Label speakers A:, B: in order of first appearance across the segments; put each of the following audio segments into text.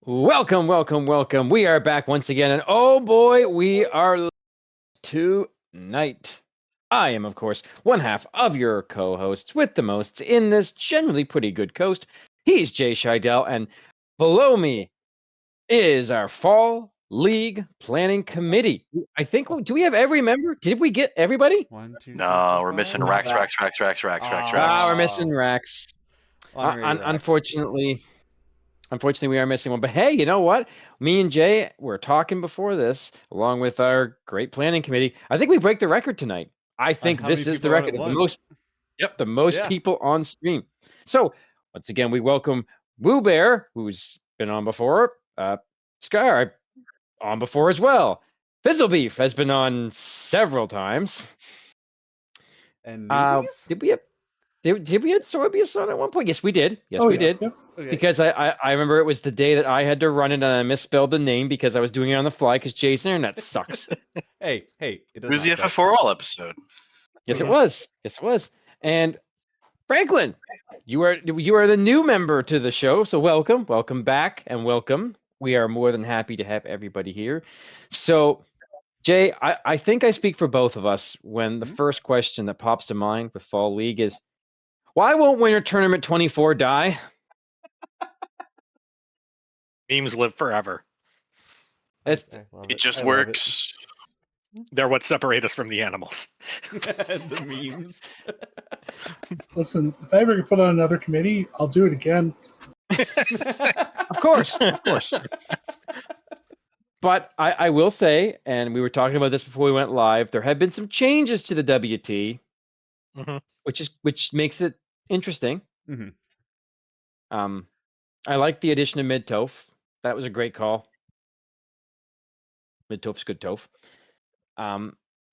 A: Welcome, welcome, welcome. We are back once again, and oh boy, we are live tonight. I am, of course, one half of your co-hosts with the most in this generally pretty good coast. He's Jay Scheidel, and below me is our Fall League Planning Committee. I think, do we have every member? Did we get everybody?
B: One, two,
C: No, we're missing Rax.
A: We're missing Rax. Unfortunately, we are missing one. But hey, you know what? Me and Jay were talking before this, along with our great planning committee. I think we break the record tonight. I think this is the record of the most. Yep, the most people on stream. So once again, we welcome Woo Bear, who's been on before. Scar on before as well. Fizzle Beef has been on several times.
B: And
A: did we have Sorbius on at one point? Yes, we did. Yes, we did.
D: Yep.
B: Okay.
A: Because I remember it was the day that I had to run it and I misspelled the name because I was doing it on the fly because Jay's internet sucks.
B: Hey,
C: it was the FFR all episode.
A: Yes, it was. Yes, it was. And Franklin, you are the new member to the show, so welcome back, and welcome. We are more than happy to have everybody here. So, Jay, I think I speak for both of us when the first question that pops to mind with Fall League is, why won't Winter Tournament 24 die?
E: Memes live forever.
C: It just works.
E: They're what separate us from the animals.
B: The memes.
D: Listen, if I ever put on another committee, I'll do it again.
A: Of course. But I will say, and we were talking about this before we went live, there have been some changes to the WT, which makes it interesting. I like the addition of Mid-Toph. That was a great call. Mid-Toph's good Toph. I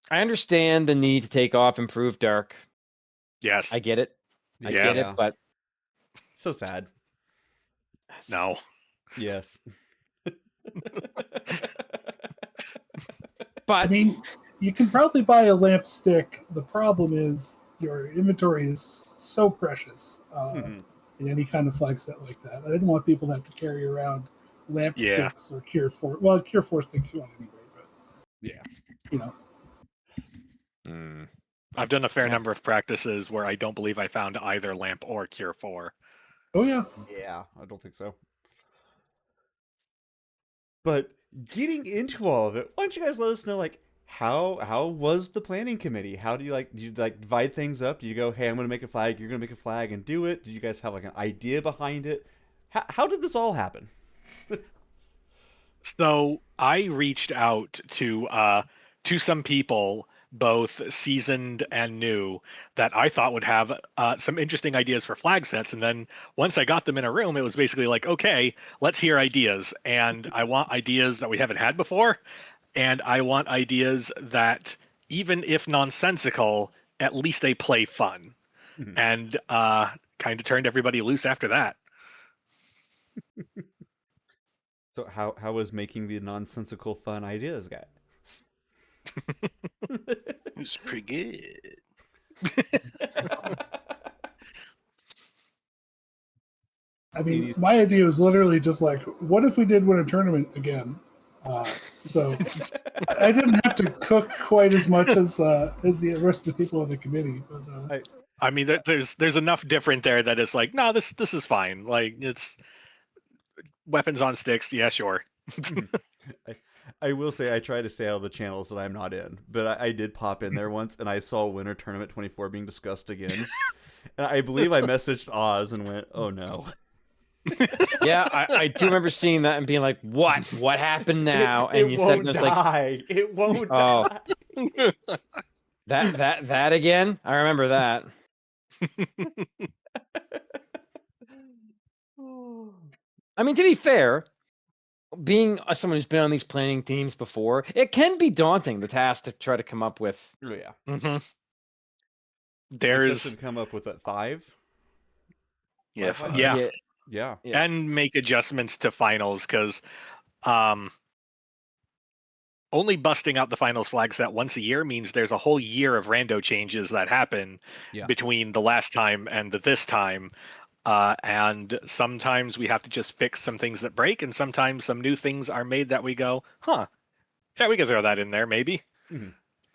A: understand the need to take off Improved Dark.
E: Yes.
A: I get it. I get it, but...
B: So sad.
E: No.
B: Yes.
A: But
D: I mean, you can probably buy a lamp stick. The problem is your inventory is so precious in any kind of flag set like that. I didn't want people to have to carry around lamp sticks or Cure 4. Well, Cure 4 stick you want anyway, but you know.
E: I've done a fair number of practices where I don't believe I found either lamp or Cure 4.
D: Oh yeah.
B: Yeah, I don't think so. But getting into all of it, why don't you guys let us know, like, how was the planning committee? How do you divide things up? Do you go, hey, I'm going to make a flag, you're going to make a flag and do it? Do you guys have like an idea behind it? How did this all happen?
E: So I reached out to some people, both seasoned and new, that I thought would have some interesting ideas for flag sets. And then once I got them in a room, it was basically like, okay, let's hear ideas. And I want ideas that we haven't had before. And I want ideas that, even if nonsensical, at least they play fun. And kind of turned everybody loose after that.
B: So how was making the nonsensical fun ideas, guy?
C: It was pretty good.
D: I mean, my idea was literally just like, what if we did win a tournament again? So I didn't have to cook quite as much as the rest of the people on the committee. But
E: I mean, there's enough different there that it's like, no, this is fine. Like, it's weapons on sticks. Yeah, sure.
B: I will say I try to stay out of the channels that I'm not in, but I did pop in there once, and I saw Winter Tournament 24 being discussed again. And I believe I messaged Oz and went, "Oh no."
A: Yeah, I do remember seeing that and being like, "What happened now?"
B: It
A: And you
B: won't
A: said,
B: die. Like, it won't die.
A: That again? I remember that. I mean, to be fair, being someone who's been on these planning teams before, it can be daunting, the task to try to come up with.
B: Yeah.
E: There's
B: to come up with 5.
C: Yeah,
B: 5?
E: Yeah. And make adjustments to finals, because only busting out the finals flag set once a year means there's a whole year of rando changes that happen between the last time and this time. And sometimes we have to just fix some things that break, and sometimes some new things are made that we go, huh, yeah, we can throw that in there maybe.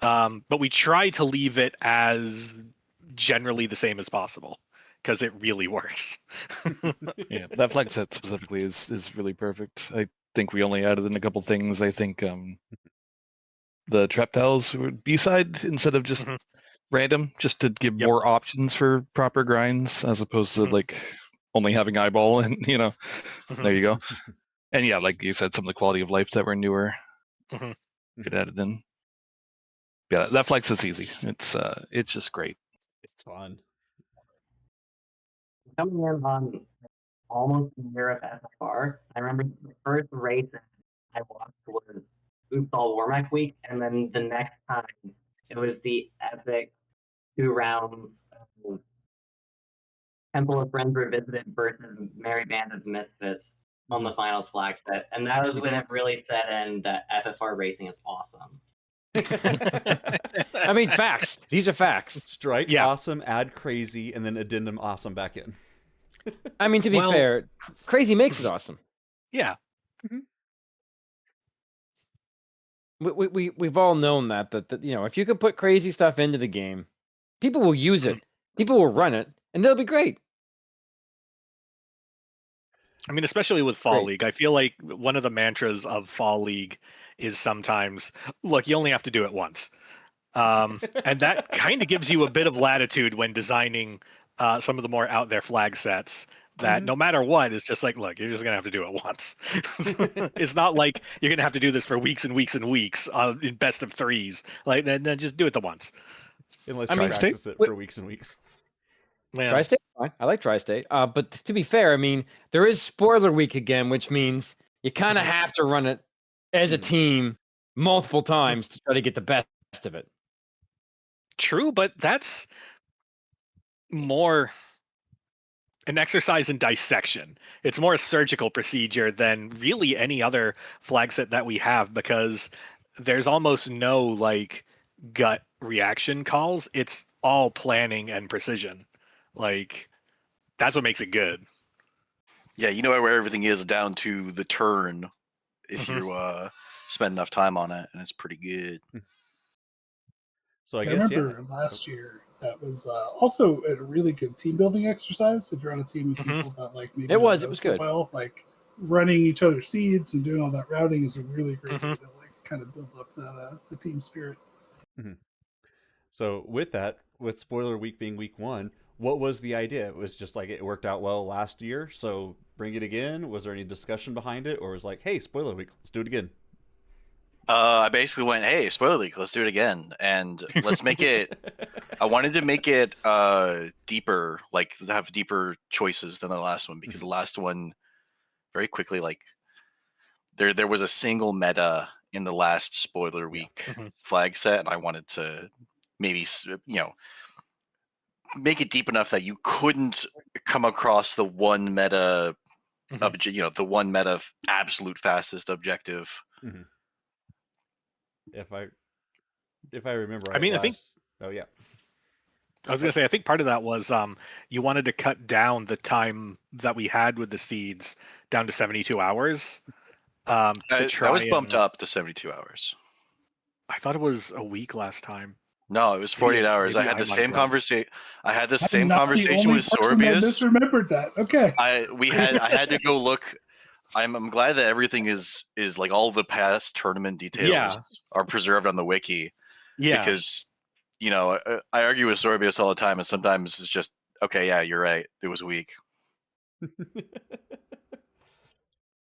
E: But we try to leave it as generally the same as possible because it really works.
F: Yeah, that flag set specifically is really perfect. I think we only added in a couple things. I think the trap tiles were B-side instead of just random, just to give more options for proper grinds as opposed to like only having eyeball and there you go. And yeah, like you said, some of the quality of life that were newer could add it in. Yeah, that flag set's easy. It's just great.
B: It's fun.
G: Coming in on almost a year of FFR, I remember the first race I watched was Oops All Warmack Week, and then the next time it was the epic 2 rounds of Temple of Friends Revisited versus Merry Band of Misfits on the finals flag set, and that was when it really set in that FFR racing is awesome.
A: I mean, facts. These are facts.
B: Strike awesome, add crazy, and then addendum awesome back in.
A: I mean, to be fair, crazy makes it awesome.
E: Yeah.
A: We've all known that if you can put crazy stuff into the game, people will use it, people will run it, and they'll be great.
E: I mean, especially with Fall League, I feel like one of the mantras of Fall League is sometimes, look, you only have to do it once. And that kind of gives you a bit of latitude when designing some of the more out there flag sets that no matter what, it's just like, look, you're just going to have to do it once. It's not like you're going to have to do this for weeks and weeks and weeks in best of threes. Like, then just do it the once.
B: Unless you practice it for weeks and weeks.
A: Man. Tri-State, fine. I like Tri-State. But to be fair, I mean, there is spoiler week again, which means you kind of have to run it as a team multiple times to try to get the best of it.
E: True, but that's more an exercise in dissection. It's more a surgical procedure than really any other flag set that we have, because there's almost no like gut reaction calls. It's all planning and precision. Like, that's what makes it good.
C: Yeah, you know where everything is down to the turn if you spend enough time on it, and it's pretty good.
B: So I
D: remember last year that was also a really good team building exercise. If you're on a team with people that like maybe
A: it was good.
D: Well, like running each other's seeds and doing all that routing is a really great way to like kind of build up that the team spirit.
B: So with that, with spoiler week being week 1, what was the idea? It was just like it worked out well last year, so bring it again. Was there any discussion behind it, or was like, hey, spoiler week, let's do it again?
C: I basically went, hey, spoiler week, let's do it again, and let's make it. I wanted to make it deeper, like have deeper choices than the last one, because the last one very quickly, like there was a single meta in the last spoiler week flag set, and I wanted to maybe make it deep enough that you couldn't come across the one meta the one meta absolute fastest objective.
B: If I remember right,
E: I mean, I think
B: I
E: was gonna say, I think part of that was you wanted to cut down the time that we had with the seeds down to 72 hours.
C: That was bumped up to 72 hours.
E: I thought it was a week last time.
C: No, it was 48 hours. I had the same conversation. I had the same conversation with Sorbius.
D: I misremembered that. Okay.
C: I had to go look. I'm glad that everything is like all the past tournament details are preserved on the wiki.
E: Yeah.
C: Because I argue with Sorbius all the time, and sometimes it's just okay. Yeah, you're right. It was weak.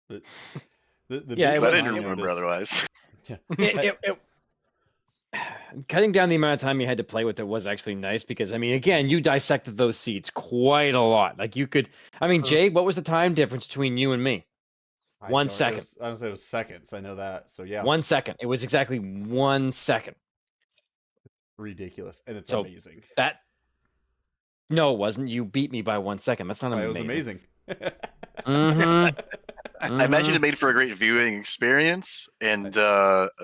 B: I
C: didn't remember otherwise.
A: Yeah. Cutting down the amount of time you had to play with it was actually nice, because I mean, again, you dissected those seeds quite a lot. Like you could, I mean, Jay, what was the time difference between you and me? 1 second.
B: I would say it was seconds. I know that. So yeah,
A: 1 second. It was exactly 1 second.
B: Ridiculous, and it's amazing.
A: No, it wasn't. You beat me by 1 second. That's not amazing.
B: It was amazing.
C: I imagine it made for a great viewing experience, and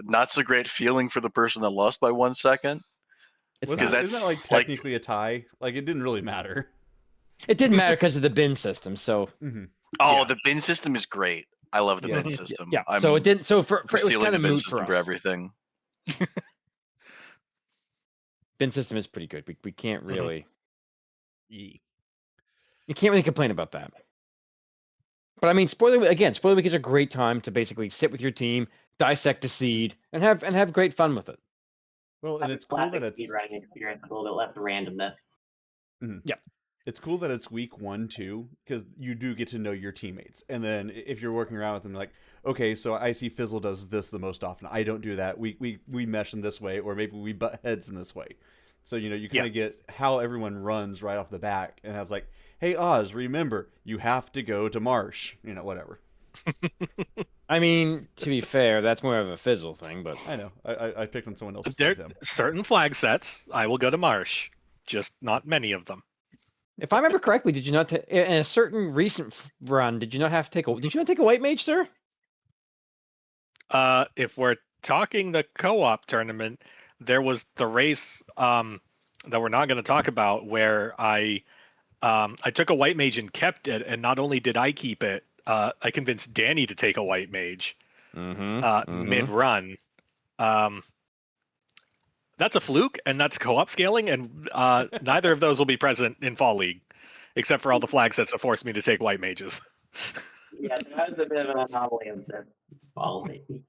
C: not so great feeling for the person that lost by 1 second.
B: Isn't that like technically a tie? Like it didn't really matter.
A: It didn't matter because of the bin system. So
C: Oh, the bin system is great. I love the bin system.
A: yeah. So it didn't. So for
C: I'm
A: it was
C: stealing
A: kind
C: the
A: of
C: bin
A: moot
C: system
A: for
C: for
A: us.
C: everything.
A: Bin system is pretty good. We can't really.
B: You
A: can't really complain about that. But I mean, spoiler week is a great time to basically sit with your team, dissect a seed, and have great fun with it.
B: Well, and it's cool that it's
G: speedrunning experience with a little bit less randomness.
A: Yeah,
B: it's cool that it's week 1 too, because you do get to know your teammates, and then if you're working around with them, like, okay, so I see Fizzle does this the most often. I don't do that. We mesh in this way, or maybe we butt heads in this way. So you kind of get how everyone runs right off the bat, and it's like, hey Oz, remember you have to go to Marsh. Whatever.
A: I mean, to be fair, that's more of a Fizzle thing, but
B: I know I picked on someone else
E: There
B: besides him.
E: certain flag sets I will go to Marsh, just not many of them.
A: If I remember correctly, did you not in a certain recent run? Did you not have to take a? Did you not take a white mage, sir?
E: If we're talking the co-op tournament, there was the race that we're not going to talk about where I took a white mage and kept it, and not only did I keep it, I convinced Danny to take a white mage mid-run. That's a fluke, and that's co-op scaling, and neither of those will be present in Fall League, except for all the flag sets that forced me to take white mages.
G: Yeah, that was a bit of an anomaly of the Fall League.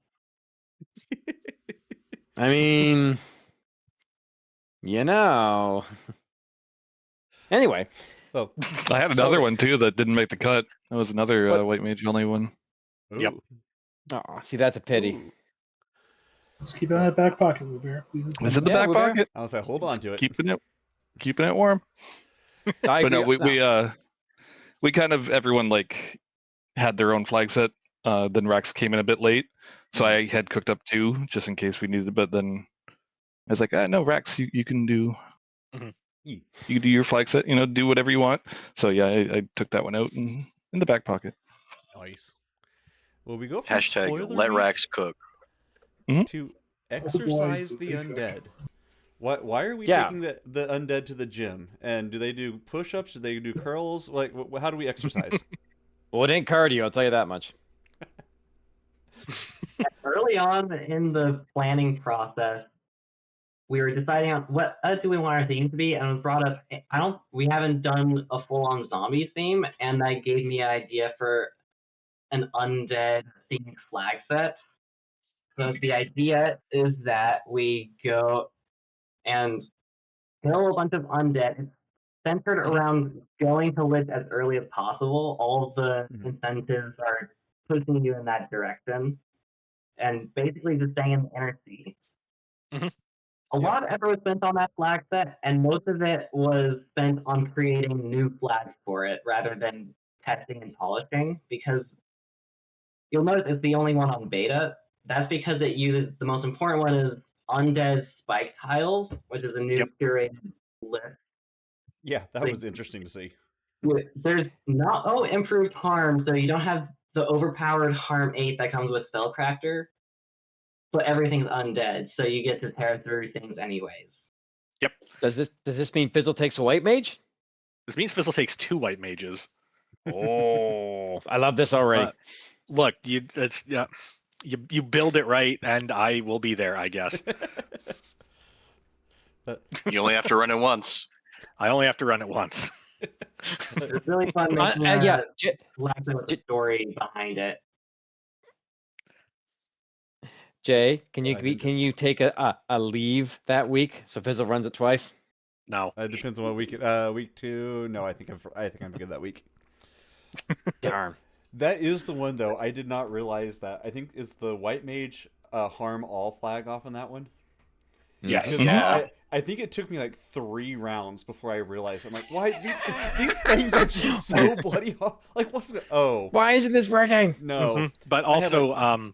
A: I mean, Anyway.
B: Oh,
F: I had another one too that didn't make the cut. That was another white mage only one.
B: Ooh.
E: Yep.
A: Oh, see, that's a pity.
B: Ooh.
D: Just keep it in that back pocket, Blue Bear.
F: It's in the back pocket.
B: I was like, hold on to it.
F: Keeping it warm. But no, we kind of everyone like had their own flag set. Then Rex came in a bit late, so I had cooked up 2 just in case we needed it. But then I was like, no, Rex, you can do. You can do your flag set. Do whatever you want. So yeah, I took that one out in the back pocket.
B: Nice. Well, we go from
C: Hashtag let Rax cook
B: to exercise the undead. Why are we taking the undead to the gym? And do they do push-ups? Do they do curls? Like, how do we exercise?
A: Well, it ain't cardio, I'll tell you that much.
G: Early on in the planning process, we were deciding on what do we want our theme to be, and it was brought up. We haven't done a full-on zombie theme, and that gave me an idea for an undead themed flag set. So the idea is that we go and kill a bunch of undead, centered around going to lift as early as possible. All of the incentives are pushing you in that direction, and basically just staying in the inner city. A lot of effort was spent on that flag set, and most of it was spent on creating new flags for it rather than testing and polishing, because you'll notice it's the only one on beta. That's because it uses, the most important one is undead spike tiles, which is a new curated list.
B: Yeah, that was interesting to see.
G: There's no improved harm, so you don't have the overpowered harm 8 that comes with Spellcrafter, but everything's undead, so you get to tear through things anyways.
E: Yep.
A: Does this mean Fizzle takes a white mage?
E: This means Fizzle takes 2 white mages.
A: Oh, I love this already.
E: Look, you build it right, and I will be there, I guess.
C: You only have to run it once.
E: I only have to run it once.
G: It's really fun making with the story behind it.
A: Jay, can you take a leave that week so Fizzle runs it twice?
E: No.
B: It depends on what week. Week 2. No, I think I'm good that week.
A: Darn.
B: That is the one though. I did not realize that. I think is the white mage harm all flag off on that one.
E: Yes.
C: Yeah.
B: I think it took me like 3 rounds before I realized. I'm like, why these things are just so bloody hard. Like, what's it? Oh,
A: why isn't this working?
B: No.
E: But also,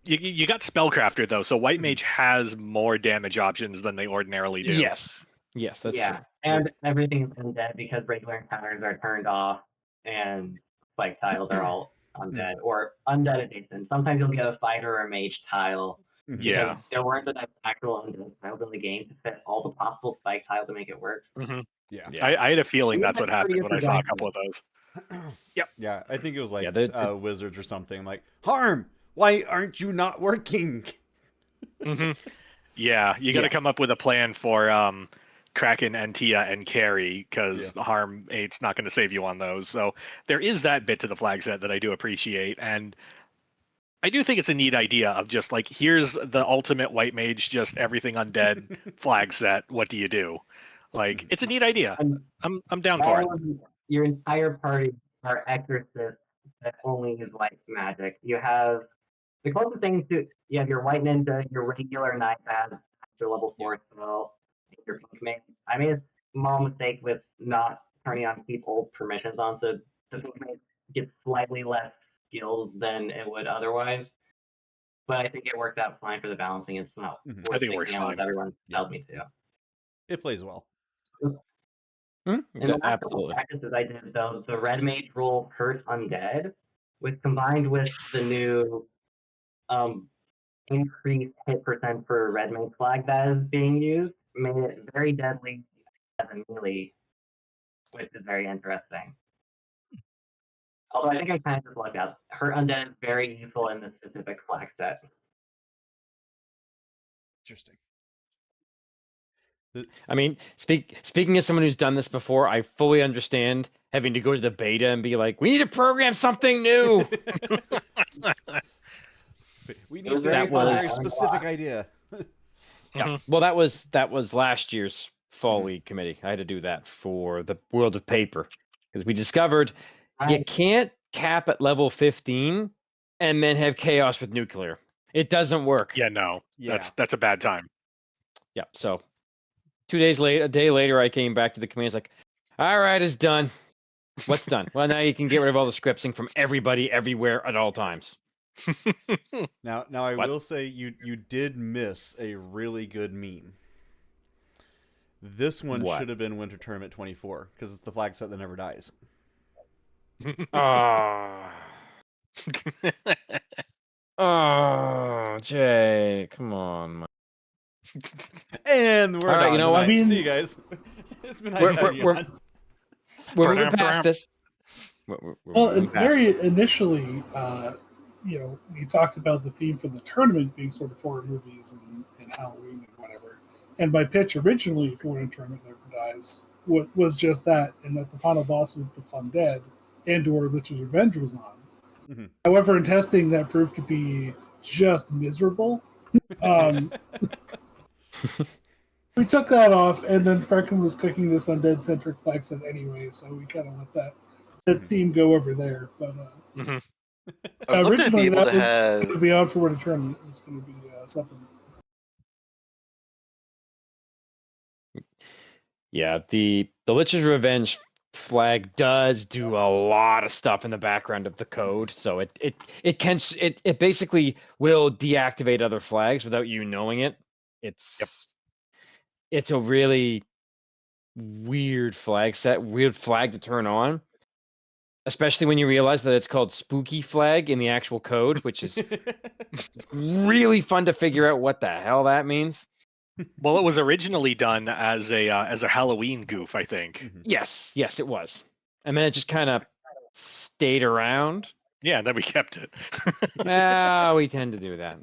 E: you got Spellcrafter though, so white mage has more damage options than they ordinarily do.
A: Yes, that's true.
G: And everything's undead because regular encounters are turned off, and spike tiles are all undead or undead adjacent. Sometimes you'll get a fighter or a mage tile
E: Yeah.
G: There weren't enough actual undead tiles in the game to fit all the possible spike tiles to make it work.
B: Yeah.
E: I had a feeling that's what
G: That's pretty
E: happened when I saw a
G: good
E: couple of those. Yep.
B: Yeah, I think it was like
A: Yeah,
B: Wizards or something. Like, Harm, why aren't you not working?
E: Yeah, you got to come up with a plan for Kraken and Tia and Carrie, because Harm 8's not going to save you on those. So there is that bit to the flag set that I do appreciate, and I do think it's a neat idea of just like, here's the ultimate white mage, just everything undead flag set. What do you do? Like, it's a neat idea.
G: And
E: I'm down for it.
G: your entire party are exorcists that only use white magic. You have the closest thing to you have your white ninja, your regular knight that has your level 4 spell, and your pink mage. I made a small mistake with not turning on keep old permissions on, so the pink mage gets slightly less skills than it would otherwise. But I think it worked out fine for the balancing. It's not
E: I think it works
G: fixing out
E: fine.
G: what everyone tells me to.
B: It plays well.
G: In the last couple of
A: absolutely.
G: practices I did, though, the red mage rule hurt undead, with combined with the new increased hit percent for red mage flag that is being used, made it very deadly as a melee, which is very interesting. Although I think I kind of just lucked out. Hurt undead is very useful in this specific flag set.
B: Interesting.
A: I mean, speaking as someone who's done this before, I fully understand having to go to the beta and be like, we need to program something new.
B: We need this for a very specific idea.
A: Yeah. Well, that was last year's Fall League committee. I had to do that for the World of Paper, because we discovered you can't cap at level 15 and then have chaos with nuclear. It doesn't work.
E: Yeah, no. That's a bad time.
A: Yeah. So 2 days later, a day later, I came back to the committee. It's like, all right, it's done. What's done? Well, now you can get rid of all the scripting from everybody, everywhere, at all times.
B: Now I will say you did miss a really good meme. This one should have been Winter Tournament 24, because it's the flag set that never dies.
A: Oh, Jay, come on.
B: And we're
A: all right. You know what?
B: I mean, see you guys. It's been nice having you on.
A: We're moving past this.
D: Very initially, we talked about the theme for the tournament being sort of horror movies and Halloween and whatever. And my pitch originally for Winter Tournament Never Dies was just that, and that the final boss was the Fun Dead, and/or Lich's Revenge was on. Mm-hmm. However, in testing, that proved to be just miserable. We took that off, and then Franklin was cooking this undead-centric flag set anyway, so we kind of let that theme go over there. But originally, that was going to be on for Winter Tournament. It's going to be something.
A: Yeah, the Lich's Revenge flag does do a lot of stuff in the background of the code, so it basically will deactivate other flags without you knowing it. It's a really weird flag to turn on, especially when you realize that it's called spooky flag in the actual code, which is really fun to figure out what the hell that means.
E: Well, it was originally done as a Halloween goof, I think.
A: Mm-hmm. Yes, it was, and then it just kind of stayed around.
E: Yeah, then we kept it.
A: We tend to do that.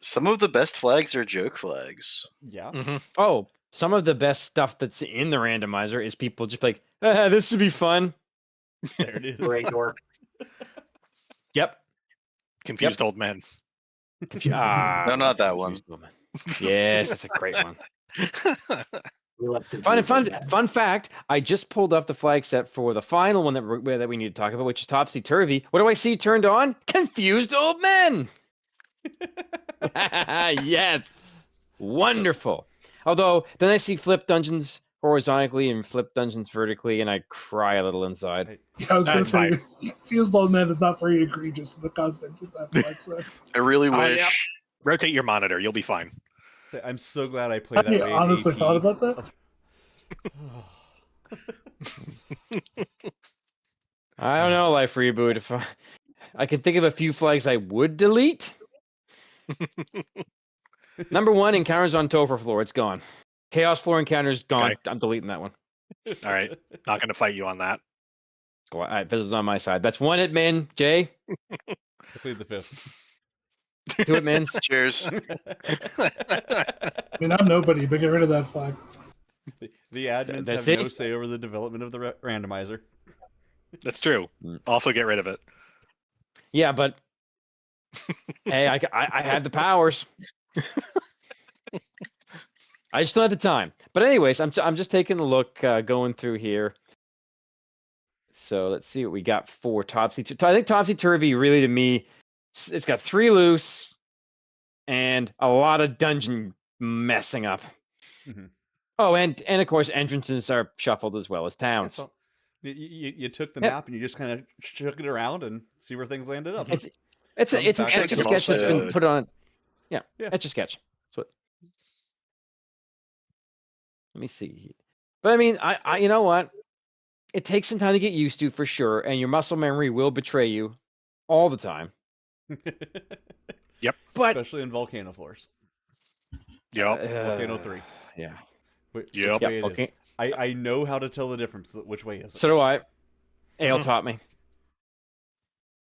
C: Some of the best flags are joke flags.
B: Yeah.
E: Mm-hmm.
A: Oh, some of the best stuff that's in the randomizer is people just like, this would be fun.
B: There it is.
G: Great door.
A: Yep.
E: Confused old men.
C: No, not that one.
A: Yes, that's a great one. Fun fact, I just pulled up the flag set for the final one that we need to talk about, which is Topsy Turvy. What do I see turned on? Confused old men. Yes. Wonderful. Although then I see flip dungeons horizontally and flip dungeons vertically, and I cry a little inside.
D: Yeah, I was going to say, Confused old man is not very egregious, the constants of that flag set.
C: I really wish.
E: Yeah. Rotate your monitor, you'll be fine.
B: I'm so glad I played that way.
D: I honestly thought about that.
A: I don't know, Life Reboot. If I can think of a few flags I would delete. Number 1, encounters on Topher floor. It's gone. Chaos floor encounters gone.
E: Okay.
A: I'm deleting that one.
E: All right. Not going to fight you on that.
A: All right, this is on my side. That's 1 admin. Jay,
B: I plead the 5th.
A: 2 admins.
C: Cheers.
D: I mean, I'm nobody, but get rid of that flag.
B: The admins
A: That's
B: have no
A: it?
B: say over the development of the randomizer.
E: That's true. Also get rid of it.
A: Yeah, but hey, I had the powers. I just don't have the time. But anyways, I'm just taking a look, going through here. So let's see what we got for Topsy. I think Topsy Turvy really, to me, it's got 3 loose and a lot of dungeon messing up.
B: Mhm.
A: Oh, and of course entrances are shuffled as well as
B: Yeah,
A: towns.
B: so you took the
A: Yep.
B: map and you just kind of shook it around and see where things landed up.
A: It's
B: From
A: an
B: back
C: to
A: etch a
C: the
A: sketch that's been
C: most,
A: put on. Yeah,
B: Yeah.
A: etch a sketch. So let me see. But I mean, I you know what? It takes some time to get used to for sure, and your muscle memory will betray you all the time.
E: Yep.
A: But
B: Especially in volcano floors.
E: Yep.
B: Volcano 3.
A: Yeah.
B: Which
E: Yep.
B: way it is.
A: Okay.
B: I know how to tell the difference. Which way is it?
A: So do I. Ale
E: Mhm.
A: taught me.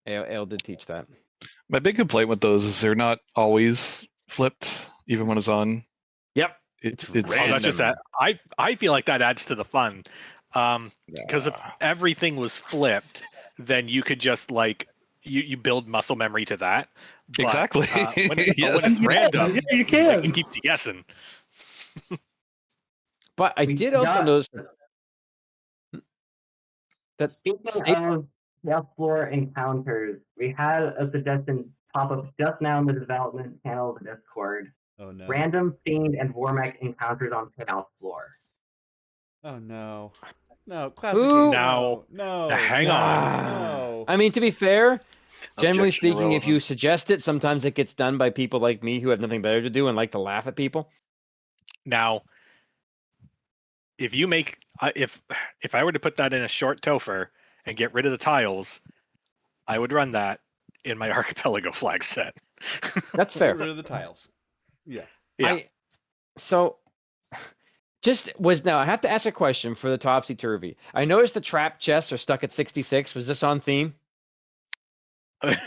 A: Ale did teach that.
F: My big complaint with those is they're not always flipped, even when it's on.
A: Yep.
F: It's
E: Oh, that's just that. I feel like that adds to the fun. Because if everything was flipped, then you could just like you build muscle memory to that. But,
F: Exactly.
E: when
F: Yes.
E: it's random,
D: Yeah, you
E: like,
D: can.
E: it keeps you guessing.
A: But I
G: We
A: did also
G: got-
A: notice that
G: Speaking of Chaos Floor encounters, we had a suggestion pop up just now in the development panel of the Discord.
B: Oh no.
G: Random Fiend and Warmech encounters on Chaos Floor.
B: Oh no. No, classic
A: Ooh.
B: game.
E: Now-
B: No.
E: Hang on.
B: No.
A: I mean, to be fair, generally
C: Objection
A: speaking, if you
C: irrelevant.
A: suggest it, sometimes it gets done by people like me who have nothing better to do and like to laugh at people.
E: Now, if you make if I were to put that in a short topher and get rid of the tiles, I would run that in my archipelago flag set.
A: That's
B: Get
A: fair.
B: rid of the tiles. Yeah.
E: Yeah.
A: So now I have to ask a question for the Topsy Turvy. I noticed the trap chests are stuck at 66. Was this on theme?
E: I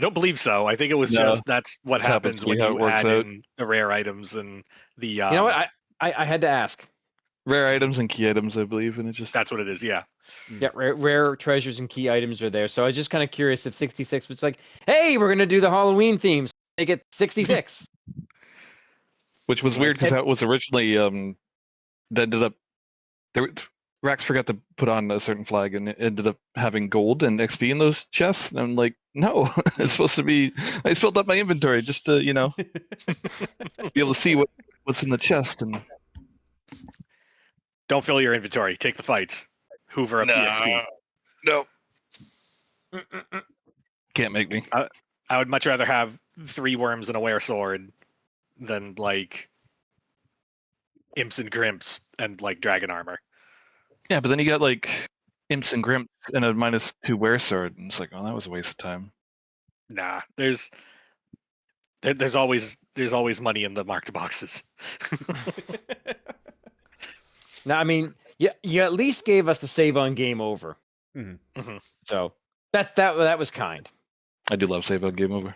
E: don't believe so. I think it was
F: No,
E: just that's what
F: just happens
E: happens
F: to be
E: when
F: how it
E: you
F: works
E: add
F: out.
E: in the rare items and the.
A: You know what? I had to ask.
F: Rare items and key items, I believe, and it just
E: That's what it is. Yeah.
A: Yeah, rare treasures and key items are there. So I was just kind of curious if 66 was like, hey, we're gonna do the Halloween themes. Make it 66.
F: which was weird because that was originally that ended up there. Rax forgot to put on a certain flag and it ended up having gold and XP in those chests. And I'm like, no, it's supposed to be. I just filled up my inventory just to be able to see what's in the chest and.
E: Don't fill your inventory. Take the fights. Hoover up the XP.
F: No. Can't make me.
E: I would much rather have 3 worms and a were sword than like imps and grimps and like dragon armor.
F: Yeah, but then you got like imps and grimps and a -2 wear sword, and it's like, oh, that was a waste of time.
E: Nah, there's always money in the marked boxes.
A: Now, I mean, you at least gave us the save on game over.
E: Mhm.
A: So that was kind.
F: I do love save on game over.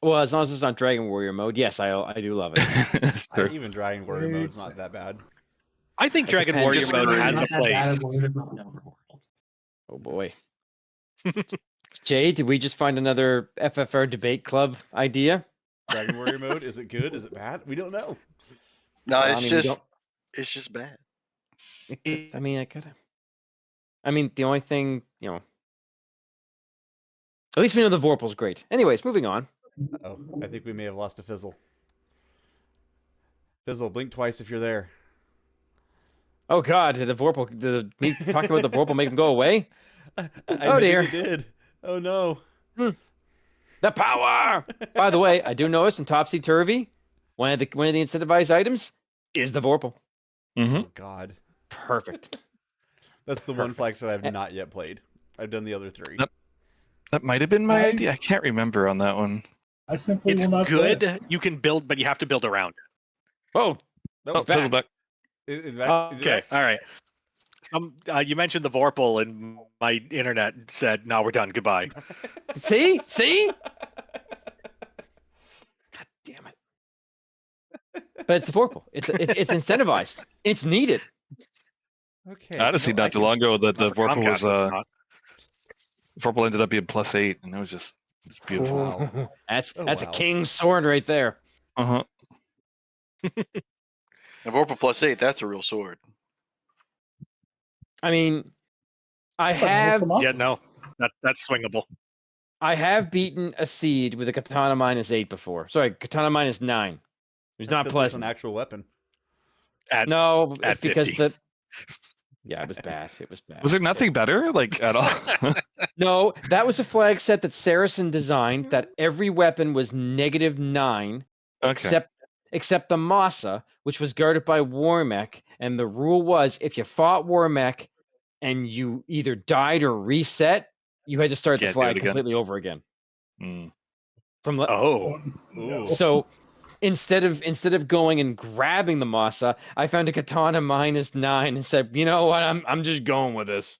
A: Well, as long as it's on Dragon Warrior mode, yes, I do love it.
F: Sure.
B: Even Dragon Warrior mode's not that bad.
E: I think
A: It
E: Dragon
A: depends.
E: Warrior mode has
G: Not
E: a
G: that bad
E: place.
G: as long as it's not an overworld.
A: Oh boy. Jay, did we just find another FFR debate club idea?
B: Dragon Warrior mode, is it good? Is it bad? We don't know.
C: No,
A: Well,
C: it's
A: I mean, we
C: it's just bad.
A: I mean, I mean, the only thing, at least we know the Vorpal's great. Anyways, moving on.
B: Oh, I think we may have lost a Fizzle. Fizzle, blink twice if you're there.
A: Oh God, did me talking about the Vorpal make him go away?
B: I
A: dear.
B: It did. Oh no.
A: The power! By the way, I do notice in Topsy Turvy, one of the incentivized items is the Vorpal.
F: Mm-hmm.
B: Oh God.
A: Perfect.
B: That's the one flag set I have not yet played. I've done the other 3.
F: That might have been my
D: I-
F: idea. I can't remember on that one.
D: I simply
E: It's
D: will not play
E: good.
D: it.
E: You can build, but you have to build around it.
A: Oh,
B: No,
F: Oh, Fizzle's back.
B: is back? Is it
E: Okay,
B: back?
E: all right. You mentioned the Vorpal, and my internet said, "No, we're done. Goodbye."
A: see? God damn it. But it's the Vorpal. It's incentivized. It's needed.
B: Okay.
F: I honestly,
B: no, I
F: not too
B: can-
F: long ago, that the
E: Not for
F: Vorpal was
E: Comcast, it's not.
F: Vorpal ended up being +8, and it was just beautiful.
B: Wow.
A: That's
B: Oh,
A: a
B: wow.
A: king's sword right there.
F: Uh-huh.
C: If Vorpal +8, that's a real sword.
A: I mean, I
D: It's like almost
A: have
D: the monster.
E: Yeah, no, that's swingable.
A: I have beaten a seed with a katana -8 before. Sorry, katana -9. It was not
B: That's 'cause it's
A: pleasant.
B: an actual weapon.
A: No,
E: At
A: it's because
E: 50.
A: yeah, it was bad. It was bad.
F: Was there nothing better, like, at all?
A: No, that was a flag set that Saracen designed that every weapon was -9
F: Okay.
A: except the Masa, which was guarded by Warmech, and the rule was if you fought Warmech and you either died or reset, you had to start the
E: Can't do it
A: flag
E: again.
A: completely over again.
F: Mm.
A: From
E: Oh,
B: Ooh.
A: So instead of going and grabbing the Masa, I found a katana -9 and said, you know what, I'm just going with this.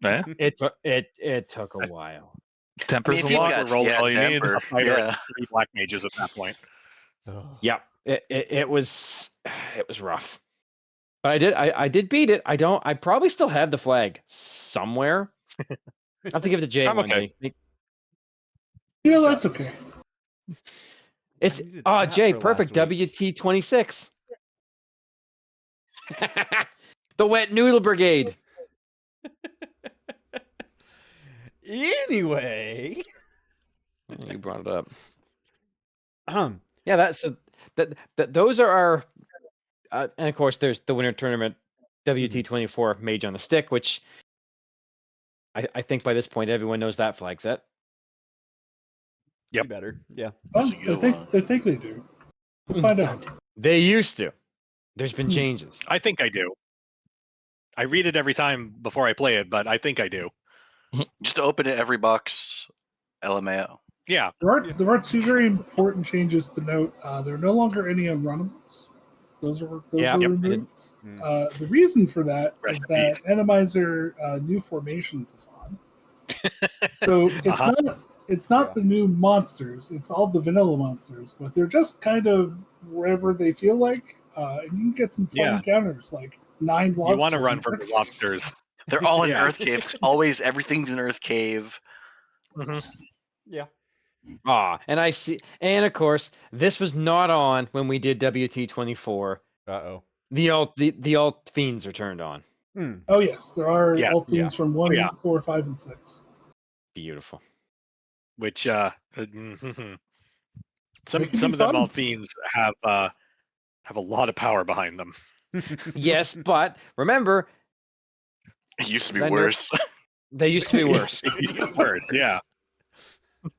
F: Eh?
A: It took a while.
F: Temper's
C: if
F: a
C: you've
F: lot.
C: got
E: rolling
F: all you need.
C: temper,
E: a fighter
C: yeah.
E: and 3 black mages at that point.
A: Yeah, it was rough. But I did beat it. I probably still have the flag somewhere. I have to give it to Jay
F: I'm
A: one
F: okay.
A: day.
D: Yeah, that's okay.
A: It's
B: needed that
A: Jay,
B: for last
A: perfect.
B: week.
A: WT26. The Wet Noodle Brigade.
B: Anyway,
A: You brought it up.
B: um,
A: Yeah, those are our and of course there's the winter tournament WT24 Mage on a Stick, which I think by this point everyone knows that flag set.
B: you better. Yeah.
D: Well,
C: That's a good one.
D: they think they do. We'll find out.
A: They used to. There's been changes.
E: I think I do. I read it every time before I play it, but I think I do.
C: Just open it every box, LMAO.
E: Yeah.
D: There are two very important changes to note. There are no longer any unrunnables. Those were removed. The reason for that is
E: Rest in
D: that
E: peace.
D: Enemizer New Formations is on. So it's not the new monsters. It's all the vanilla monsters, but they're just kind of wherever they feel like. And you can get some fun encounters like 9 lobsters.
E: You want to run from the lobsters.
C: They're all in
E: Yeah.
C: Earth Cave. It's always everything's in Earth Cave.
B: Yeah.
A: And I see, and of course, this was not on when we did WT24.
B: Uh-oh.
A: The alt fiends are turned on.
D: Oh yes, there are
E: Yeah.
D: all fiends from 1, 4, 5, and 6.
A: Beautiful.
E: Which
D: They
E: some
D: can be
E: of them
D: fun.
E: alt fiends have a lot of power behind them.
A: Yes, but remember,
C: It used to be
A: I know-
C: worse.
A: they used to be worse.
E: Worse, yeah.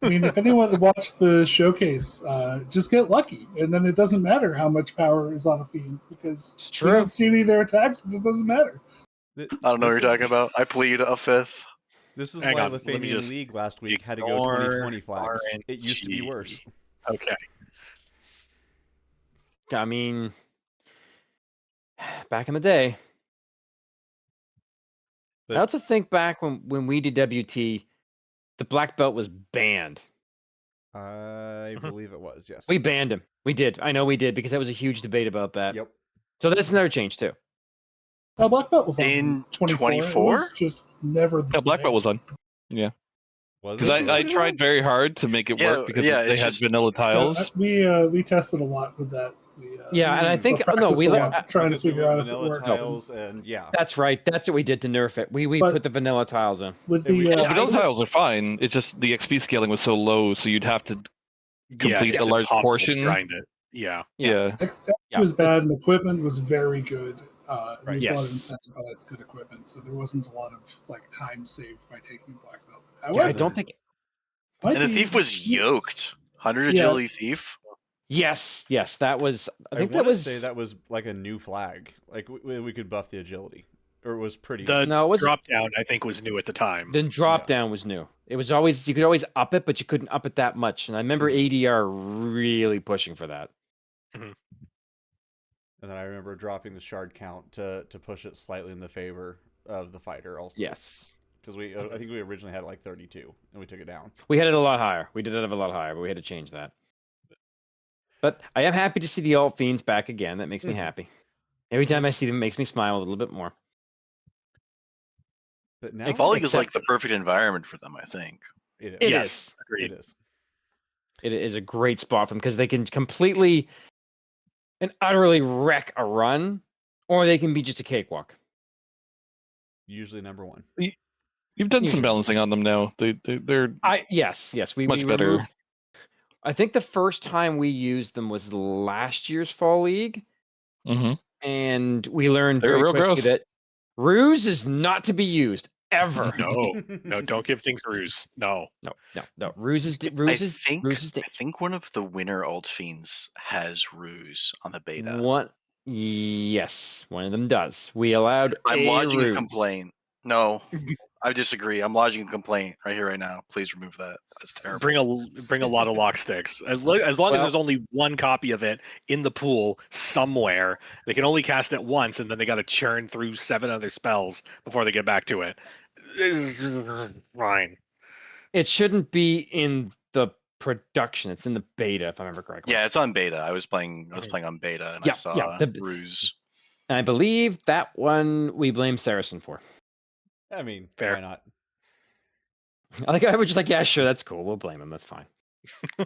D: I mean, if anyone watched the showcase, just get lucky, and then it doesn't matter how much power is on a fiend because
A: It's
D: you
A: true.
D: don't see any of their attacks. It just doesn't matter.
C: I don't know what you're talking about. I plead a fifth.
B: This is
E: Hang
B: why
E: on, let me
B: Lithuanian
E: just
B: League last week had to go
E: ignore
B: 2020 flags.
E: RNG.
B: It used to be worse.
E: Okay.
A: I mean, back in the day.
B: But-
A: I also think back when we did WT, the black belt was banned.
B: I believe it was, yes.
A: We banned him. We did. I know we did because that was a huge debate about that.
B: Yep.
A: So that's another change too.
D: Black belt was on
C: In
D: 24.
C: 24?
D: It was just never.
F: Yeah, black belt was on. Yeah.
B: Was
F: Because
B: it?
F: I tried very hard to make it
C: Yeah,
F: work because
C: yeah,
F: they
C: it's
F: had
C: just-
F: vanilla tiles.
D: We tested a lot with that.
A: Yeah, and I think we
D: practiced a
A: let.
D: lot trying to
B: Because we
D: figure
B: were
D: out if it
B: vanilla
D: worked.
B: tiles and yeah.
A: That's right. That's what we did to nerf it. We
D: But-
A: put the vanilla tiles in.
D: With
B: And we-
D: the
F: The vanilla tiles are fine. It's just the XP scaling was so low, so you'd have to complete
E: it's
F: a large
E: impossible to
F: portion.
E: grind it. Yeah.
F: Yeah.
D: XP
A: Yeah.
D: was bad, and equipment was very good. There was a lot of
E: Yes.
D: incentivized good equipment, so there wasn't a lot of like time saved by taking black belt.
A: Yeah, I
D: However,
A: don't think.
D: might
C: And the
D: be-
C: thief was yoked. 100
D: Yeah.
C: agility thief.
A: Yes, that was. I think that
B: wanna
A: was.
B: say that was like a new flag. Like we could buff the agility. or it was pretty.
E: The
A: No, it wasn't.
E: drop down, I think, was new at the time.
A: Then drop down was new. It was always, you could always up it, but you couldn't up it that much. And I remember ADR really pushing for that.
B: And then I remember dropping the shard count to push it slightly in the favor of the fighter also.
A: Yes.
B: Because I think we originally had it like 32, and we took it down.
A: We had it a lot higher. We did it a lot higher, but we had to change that. But I am happy to see the alt fiends back again. That makes me happy. Every time I see them, it makes me smile a little bit more.
B: But now,
C: Fall League is like the perfect environment for them, I think.
B: It is.
A: Yes,
E: agreed.
B: It is.
A: It is a great spot for them because they can completely and utterly wreck a run, or they can be just a cakewalk.
B: Usually number one.
F: You've done some balancing on them now. They're
A: yes, we
F: much better.
A: I think the first time we used them was last year's Fall League, and we learned very quickly that ruse is not to be used ever.
E: No, don't give things ruse. No.
A: Ruse is
C: I think one of the winner alt fiends has ruse on the beta.
A: Yes, one of them does. We allowed.
C: I'm lodging
A: ruse.
C: a complaint. No, I disagree. I'm lodging a complaint right here, right now. Please remove that. That's terrible.
E: Bring a lot of lock sticks. As long as there's only one copy of it in the pool somewhere, they can only cast it once, and then they got to churn through 7 other spells before they get back to it. It's fine.
A: It shouldn't be in the production. It's in the beta, if I remember correctly.
C: Yeah, it's on beta. I was playing on beta, and I saw ruse.
A: And I believe that one we blame Saracen for.
B: I mean,
E: fair.
B: Why not?
A: I was just like, yeah, sure, that's cool. We'll blame him. That's fine.
C: I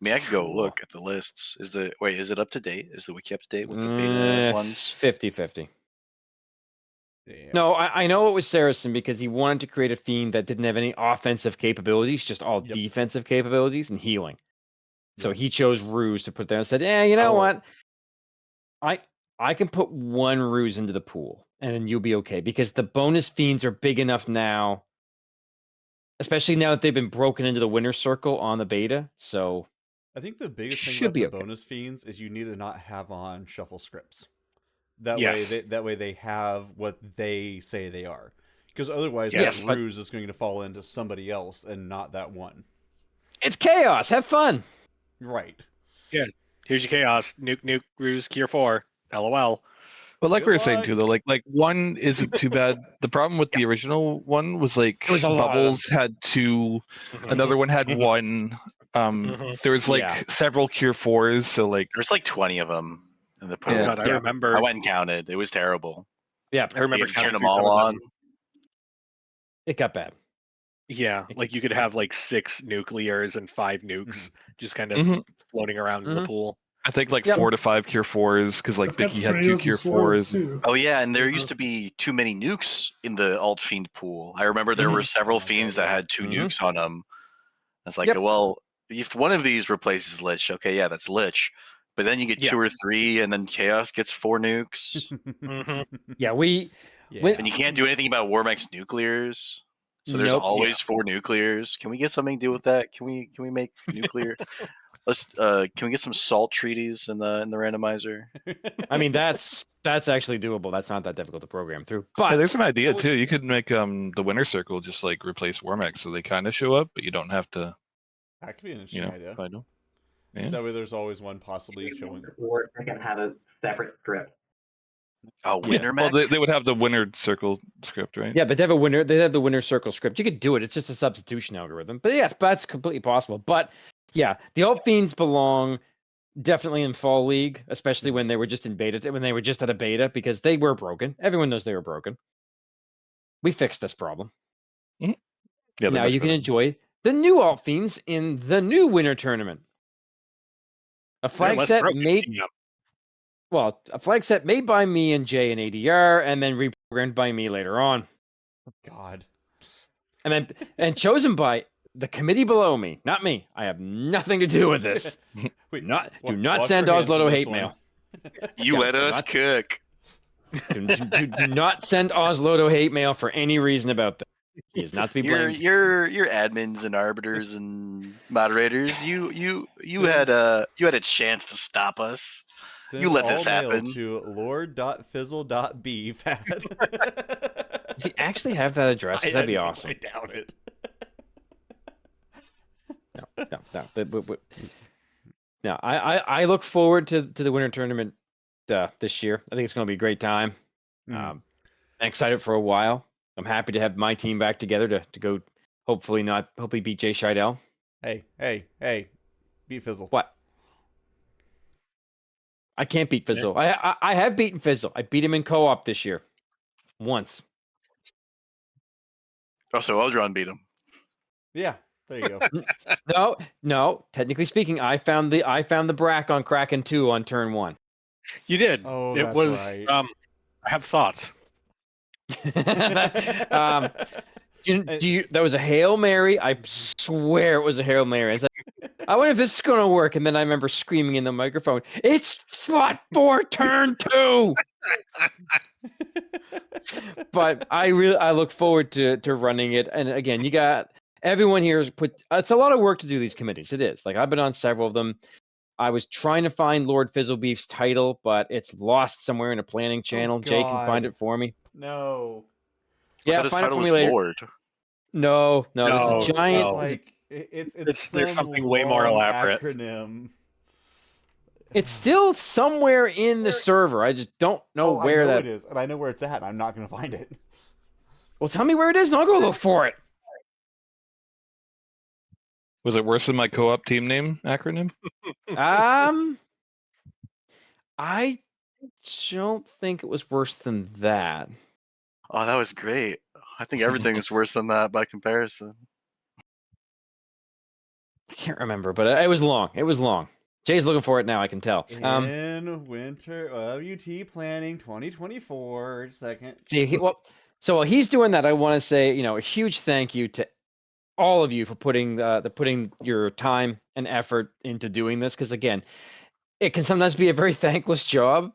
C: mean, I could go look at the lists. Is it up to date? Is the wiki up to date with the beta ones?
A: 50-50. No, I know it was Saracen because he wanted to create a fiend that didn't have any offensive capabilities, just all defensive capabilities and healing. So he chose ruse to put there and said, you know what? I can put one ruse into the pool and then you'll be okay because the bonus fiends are big enough now, especially now that they've been broken into the winner's circle on the beta. So
B: I think the biggest thing about the bonus fiends is you need to not have on shuffle scripts. That way they have what they say they are. Because otherwise that ruse is going to fall into somebody else and not that one.
A: It's chaos. Have fun.
B: Right.
E: Yeah. Here's your chaos. Nuke, ruse, cure 4. LOL.
F: But like we were saying too, though, like one isn't too bad. The problem with the original one was like Bubbles had 2, another one had 1. There was like several cure 4s, so like
C: there's like 20 of them in the pool.
E: God, I remember.
C: I went and counted. It was terrible.
A: Yeah,
E: I remember
C: turning them all on.
A: It got bad.
E: Yeah, like you could have like 6 nuclears and 5 nukes just kind of floating around in the pool.
F: I think like 4 to 5 cure 4s because like Bicky had 2 cure 4s.
C: Oh yeah, and there used to be too many nukes in the alt fiend pool. I remember there were several fiends that had 2 nukes on them. It's like, well, if one of these replaces Lich, okay, yeah, that's Lich. But then you get 2 or 3, and then Chaos gets 4 nukes. And you can't do anything about Warmax nuclears. So there's always 4 nuclears. Can we get something to do with that? Can we make nuclear? Can we get some salt treaties in the randomizer?
A: I mean, that's actually doable. That's not that difficult to program through. But
F: there's an idea too. You could make the winner circle just like replace Warmax, so they kind of show up, but you don't have to.
B: That could be an interesting idea.
F: I know.
B: Yeah. That way, there's always one possibly showing.
G: Or they can have a separate script.
C: Oh, winner
F: mech? Well, they would have the winner circle script, right?
A: Yeah, but they have a winner. They have the winner circle script. You could do it. It's just a substitution algorithm. But yes, that's completely possible. But yeah, the alt fiends belong definitely in Fall League, especially when they were just in beta. When they were just at a beta, because they were broken. Everyone knows they were broken. We fixed this problem.
F: Yeah.
A: Now you can enjoy the new alt fiends in the new winter tournament. A flag set made. Well, a flag set made by me and Jay and ADR, and then reprogrammed by me later on.
B: God.
A: And chosen by the committee below me, not me. I have nothing to do with this.
B: Wait,
A: do not send Osloto hate mail.
C: You let us cook.
A: Do not send Osloto hate mail for any reason about that. He is not to be blamed.
C: Your admins and arbiters and moderators. You had a chance to stop us.
B: Send
C: You let
B: all
C: this
B: mail
C: happen.
B: to lord.fizzle.b.
A: Does he actually have that address? 'Cause that'd be awesome.
B: I doubt it.
A: No. No, I look forward to the winter tournament this year. I think it's going to be a great time. I'm excited for a while. I'm happy to have my team back together to go. Hopefully beat Jay Scheidel.
B: Hey, beat Fizzle.
A: What? I can't beat Fizzle. I have beaten Fizzle. I beat him in co-op this year, once.
C: Oh, so Eldron beat him.
B: Yeah, there you go.
A: No. Technically speaking, I found the Brack on Kraken 2 on turn 1.
E: You did.
B: Oh,
E: it
B: that's
E: was.
B: right.
E: I have thoughts.
A: That was a Hail Mary. I swear it was a Hail Mary. I said, I wonder if this is going to work. And then I remember screaming in the microphone, "It's slot 4, turn 2." But I look forward to running it. And again, you got everyone here has put. It's a lot of work to do these committees. It is. Like, I've been on several of them. I was trying to find Lord Fizzlebeef's title, but it's lost somewhere in a planning channel. Jay can find it for me.
B: No.
C: I
A: Yeah,
C: thought his
A: find it
C: title
A: for me
C: was
A: later.
C: Lord.
A: No, there's a giant.
B: It's like it's
E: there's
B: some
E: something way more
B: long
E: elaborate.
B: acronym.
A: It's still somewhere in the server. I just don't know where
B: I know
A: that
B: it is, and I know where it's at, and I'm not going to find it.
A: Well, tell me where it is, and I'll go look for it.
F: Was it worse than my co-op team name acronym?
A: I don't think it was worse than that.
C: Oh, that was great. I think everything is worse than that by comparison.
A: I can't remember, but it was long. It was long. Jay's looking for it now. I can tell.
B: In winter WT planning 2024. Second.
A: See, so while he's doing that, I want to say, a huge thank you to all of you for putting your time and effort into doing this. Because again, it can sometimes be a very thankless job,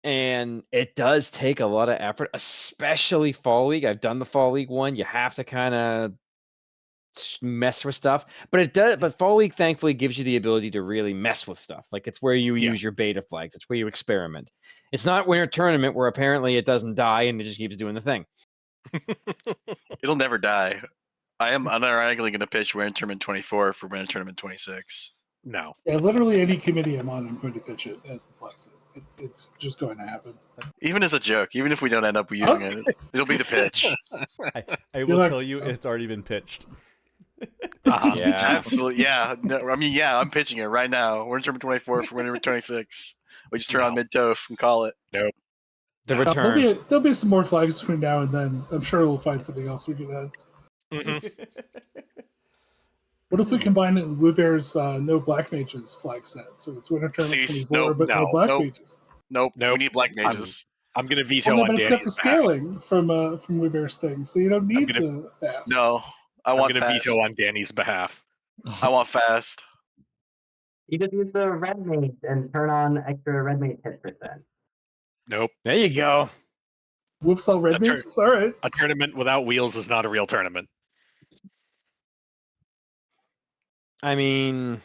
A: and it does take a lot of effort, especially Fall League. I've done the Fall League one. You have to kind of mess with stuff, but it does. But Fall League thankfully gives you the ability to really mess with stuff. Like, it's where you use your beta flags. It's where you experiment. It's not Winter Tournament where apparently it doesn't die and it just keeps doing the thing.
C: It'll never die. I am unironically going to pitch Winter Tournament 24 for Winter Tournament 26.
E: No.
D: Yeah, literally any committee I'm on, I'm going to pitch it as the flag set. It's just going to happen.
C: Even as a joke, even if we don't end up using it, it'll be the pitch.
B: I will tell you, it's already been pitched.
A: Yeah,
C: absolutely. Yeah, no, I mean, yeah, I'm pitching it right now. Winter Tournament 24 for Winter 26. We just turn on mid-tof and call it.
E: Nope.
A: The return.
D: There'll be some more flags between now and then. I'm sure we'll find something else we can add.
E: Mm-hmm.
D: What if we combine it with Woodbear's No Black Mages flag set? So it's Winter Tournament 24, but no Black Mages.
C: Nope. We need Black Mages.
E: I'm going to veto on
D: but it's got the
E: Danny's
D: scaling from Woodbear's thing, so you don't need the fast.
C: No, I'm
E: going to veto on Danny's behalf.
C: I want fast.
G: You just use the red mage and turn on extra red mage hit percent.
E: Nope.
A: There you go.
D: Whoops, all red mages? All right.
E: A tournament without wheels is not a real tournament.
A: I mean,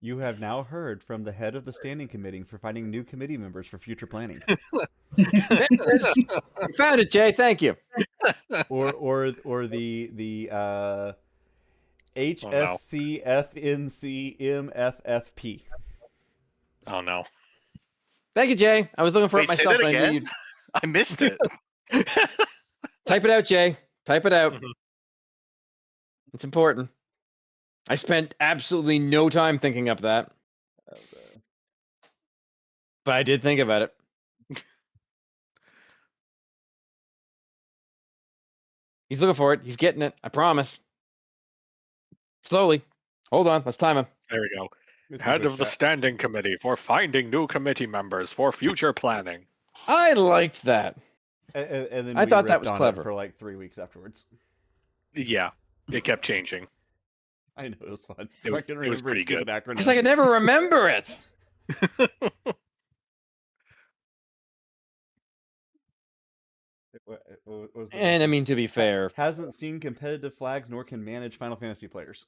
B: you have now heard from the head of the standing committee for finding new committee members for future planning.
A: Found it, Jay. Thank you.
B: or the HSCFNCMFFP.
E: Oh no.
A: Thank you, Jay. I was looking for it myself.
C: Say that again? I missed it.
A: Type it out, Jay. Type it out.
E: Mm-hmm.
A: It's important. I spent absolutely no time thinking up that. But I did think about it. He's looking for it. He's getting it. I promise. Slowly. Hold on. Let's time him.
E: There we go. Head of the standing committee for finding new committee members for future planning.
A: I liked that.
B: And then
A: I thought that was clever
B: for like 3 weeks afterwards.
E: Yeah, it kept changing.
B: I know, it was fun.
E: It was pretty good.
A: Because I could never remember it. And I mean, to be fair,
B: hasn't seen competitive flags nor can manage Final Fantasy players.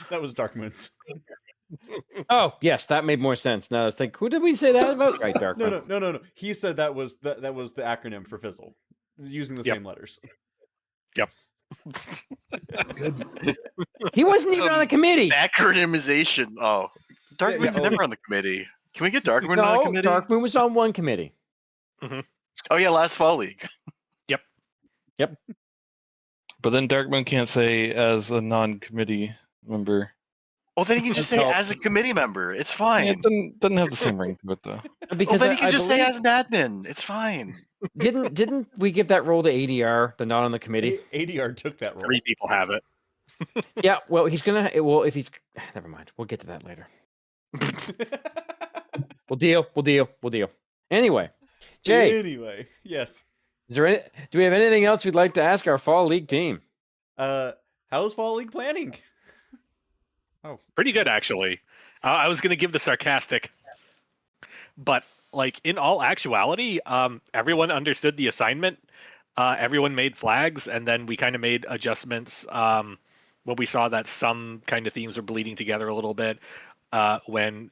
B: That was Dark Moon's.
A: Oh, yes, that made more sense. Now I was thinking, who did we say that about? Right, Dark Moon.
B: No. He said that was the acronym for Fizzle, using the same letters.
E: Yep.
D: That's good.
A: He wasn't even on the committee.
C: Acronymization. Oh, Dark Moon's never on the committee. Can we get Dark Moon on the committee?
A: Dark Moon was on one committee.
C: Oh yeah, last Fall League.
A: Yep.
F: But then Dark Moon can't say as a non-committee member.
C: Well, then you can just say as a committee member. It's fine.
F: Yeah, it doesn't have the same ring to it though.
C: Because then you can just say as an admin. It's fine.
A: Didn't we give that role to ADR, the not on the committee?
B: ADR took that role.
E: 3 people have it.
A: Yeah, well, he's gonna. Well, if he's, never mind. We'll get to that later. We'll deal. Anyway, Jay.
B: Anyway, yes.
A: Is there do we have anything else we'd like to ask our Fall League team?
B: How's Fall League planning?
E: Oh, pretty good actually. I was gonna give the sarcastic, but like in all actuality, everyone understood the assignment. Everyone made flags, and then we kind of made adjustments when we saw that some kind of themes were bleeding together a little bit. When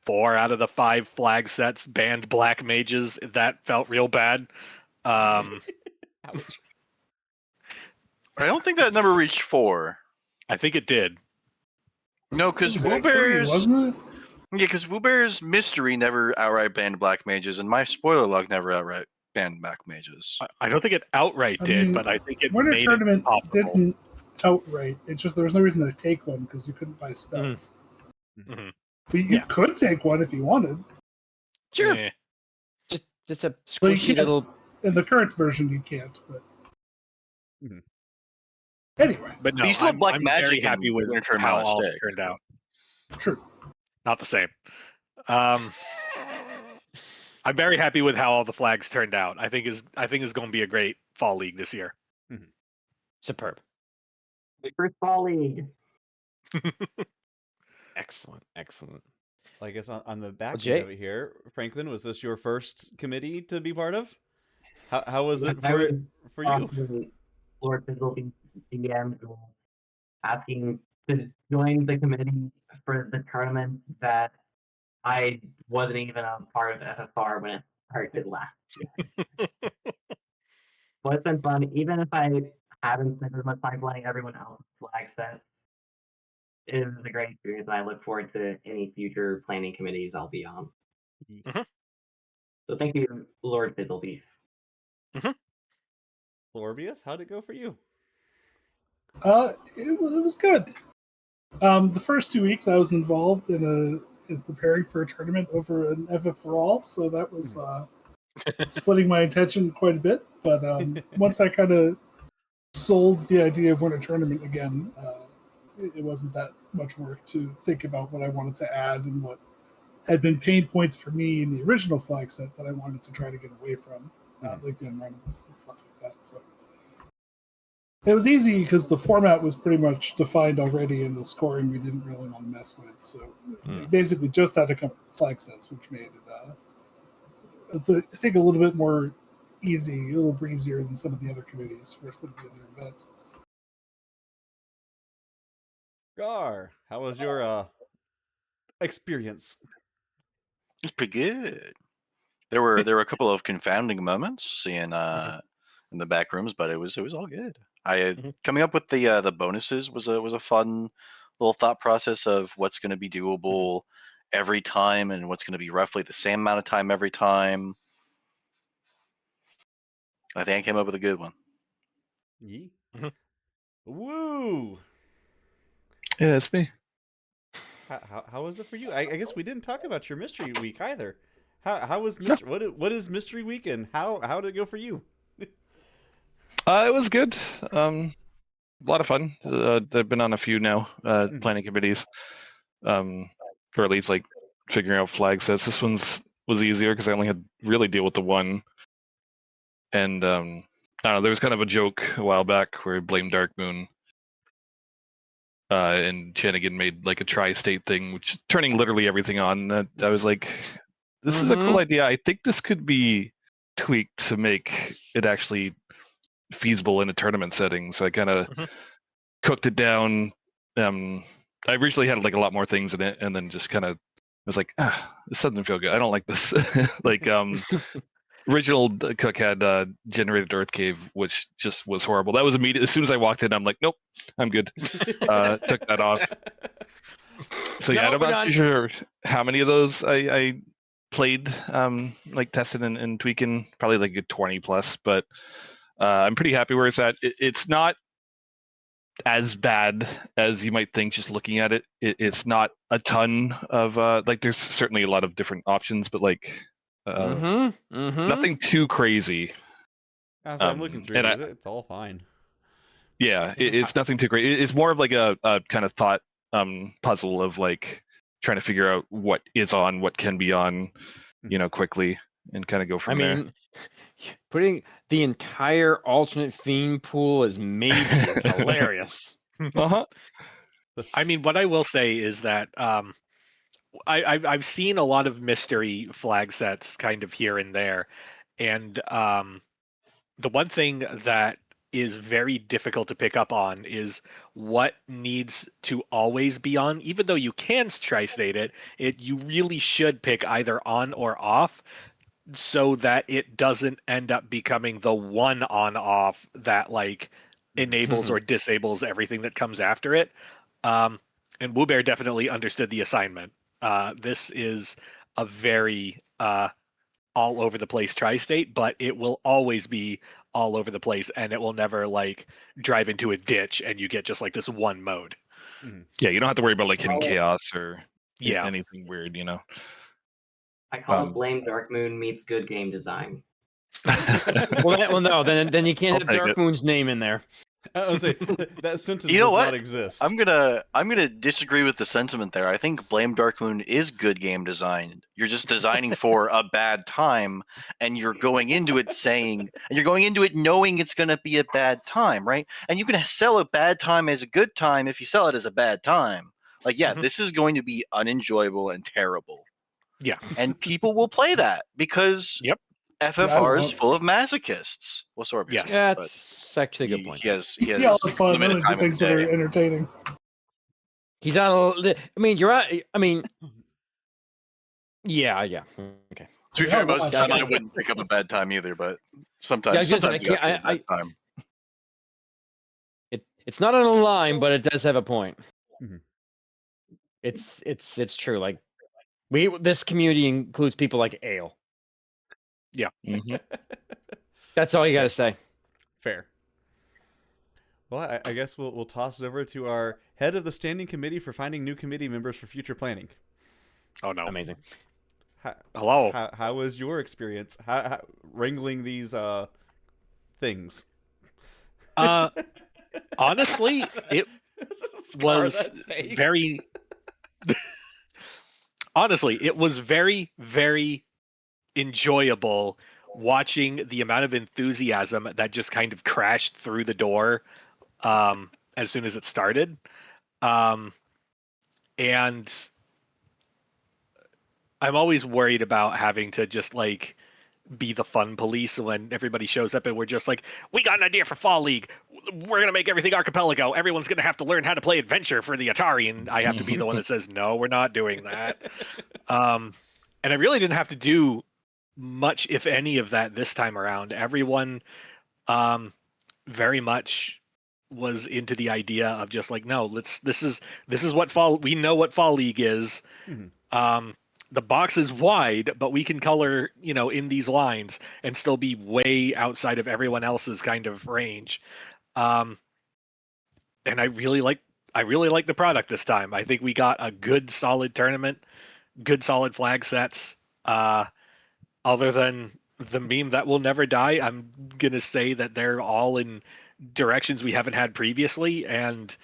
E: 4 out of the 5 flag sets banned black mages, that felt real bad.
C: I don't think that number reached 4.
E: I think it did.
C: No, because Woobear's mystery never outright banned black mages, and my spoiler log never outright banned black mages.
E: I don't think it outright did, but I think it
D: Winter
E: made
D: Tournament
E: it possible.
D: didn't outright. It's just there was no reason to take one because you couldn't buy spells.
E: Mm-hmm.
D: But you could take one if you wanted.
A: Sure.
E: Yeah.
A: Just a squishy little.
D: In the current version, you can't. But anyway,
E: but no,
C: you still have black
E: I'm
C: magic.
E: Very happy with how all turned out.
D: True.
E: Not the same. I'm very happy with how all the flags turned out. I think is going to be a great Fall League this year.
A: Superb.
G: First Fall League.
A: Excellent.
B: Well, I guess on the back
A: Jay?
B: of it here, Franklin, was this your first committee to be part of? How was it for you?
G: Lord Fizzle began asking to join the committee for the tournament that I wasn't even a part of FFR when it started last year. But it's been fun, even if I haven't spent as much time playing everyone else's flag set. It was a great experience, and I look forward to any future planning committees I'll be on. So thank you, Lord Fizzlebeef.
B: Florbius, how'd it go for you?
D: It was good. The first 2 weeks I was involved in preparing for a tournament over an FFR, so that was splitting my attention quite a bit. But once I kind of sold the idea of winter tournament again, it wasn't that much work to think about what I wanted to add and what had been pain points for me in the original flag set that I wanted to try to get away from, like the unrandomness and stuff like that. So it was easy because the format was pretty much defined already, and the scoring we didn't really want to mess with. So we basically just had to come from flag sets, which made it, I think, a little bit more easy, a little breezier than some of the other committees for some of the other events.
B: Gar, how was your experience?
C: It's pretty good. There were a couple of confounding moments seeing in the back rooms, but it was all good. Coming up with the bonuses was a fun little thought process of what's going to be doable every time and what's going to be roughly the same amount of time every time. I think I came up with a good one.
B: Woo!
F: Yeah, it's me.
B: How was it for you? I guess we didn't talk about your mystery week either. How was what is mystery week, and how did it go for you?
F: It was good. A lot of fun. I've been on a few now planning committees, or at least like figuring out flag sets. This was easier because I only had really deal with the one. And I don't know. There was kind of a joke a while back where I blamed Dark Moon. And Chanigan made like a tri-state thing, which is turning literally everything on. I was like, this is a cool idea. I think this could be tweaked to make it actually feasible in a tournament setting. So I kind of cooked it down. I originally had like a lot more things in it, and then just kind of was like, this doesn't feel good. I don't like this. Like original cook had generated Earth Cave, which just was horrible. That was immediate. As soon as I walked in, I'm like, nope, I'm good. Took that off. So yeah, I'm not sure how many of those I played, like testing and tweaking. Probably like a 20 plus, but I'm pretty happy where it's at. It's not as bad as you might think just looking at it. It's not a ton of like there's certainly a lot of different options, but like nothing too crazy.
B: I'm looking through these. It's all fine.
F: Yeah, it's nothing too great. It's more of like a kind of thought puzzle of like trying to figure out what is on, what can be on, quickly, and kind of go from there.
A: Putting the entire alternate theme pool as maybe is hilarious.
E: I mean, what I will say is that I've seen a lot of mystery flag sets kind of here and there, and the one thing that is very difficult to pick up on is what needs to always be on. Even though you can tri-state it, you really should pick either on or off, so that it doesn't end up becoming the one on off that like enables or disables everything that comes after it. And Woo Bear definitely understood the assignment. This is a very all over the place tri-state, but it will always be all over the place, and it will never like drive into a ditch and you get just like this one mode.
F: Yeah, you don't have to worry about like hitting chaos or anything weird,
G: I call it Blame Dark Moon meets good game design.
A: well, no, then you can't have Dark Moon's name in there.
B: I was say that sentence does not exist.
C: I'm gonna disagree with the sentiment there. I think Blame Dark Moon is good game design. You're just designing for a bad time, and you're going into it knowing it's gonna be a bad time, right? And you can sell a bad time as a good time if you sell it as a bad time. Like, this is going to be unenjoyable and terrible.
E: Yeah,
C: and people will play that because FFR is full of masochists. Well, Sorbius.
E: Yes,
A: that's actually a good point.
C: He has
D: fun limited time things that are entertaining.
A: He's on. I mean, you're right. I mean, yeah. Okay.
C: To be fair, most of the time I wouldn't pick up a bad time either, but sometimes you got a bad time.
A: It's not on a line, but it does have a point. It's true. Like this community includes people like Ale.
E: Yeah.
A: That's all you got to say.
B: Fair. Well, I guess we'll toss it over to our head of the standing committee for finding new committee members for future planning.
E: Oh no!
A: Amazing.
E: Hello.
B: How was your experience? How wrangling these things?
E: Honestly, it was very. Honestly, it was very, very enjoyable watching the amount of enthusiasm that just kind of crashed through the door as soon as it started. And I'm always worried about having to just like be the fun police when everybody shows up and we're just like, we got an idea for Fall League. We're going to make everything archipelago. Everyone's going to have to learn how to play Adventure for the Atari. And I have to be the one that says, no, we're not doing that. And I really didn't have to do much, if any, of that this time around. Everyone very much was into the idea of just like, no, this is what we know what Fall League is. The box is wide, but we can color, in these lines and still be way outside of everyone else's kind of range. And I really like the product this time. I think we got a good solid tournament, good solid flag sets. Other than the meme that will never die, I'm gonna say that they're all in directions we haven't had previously, and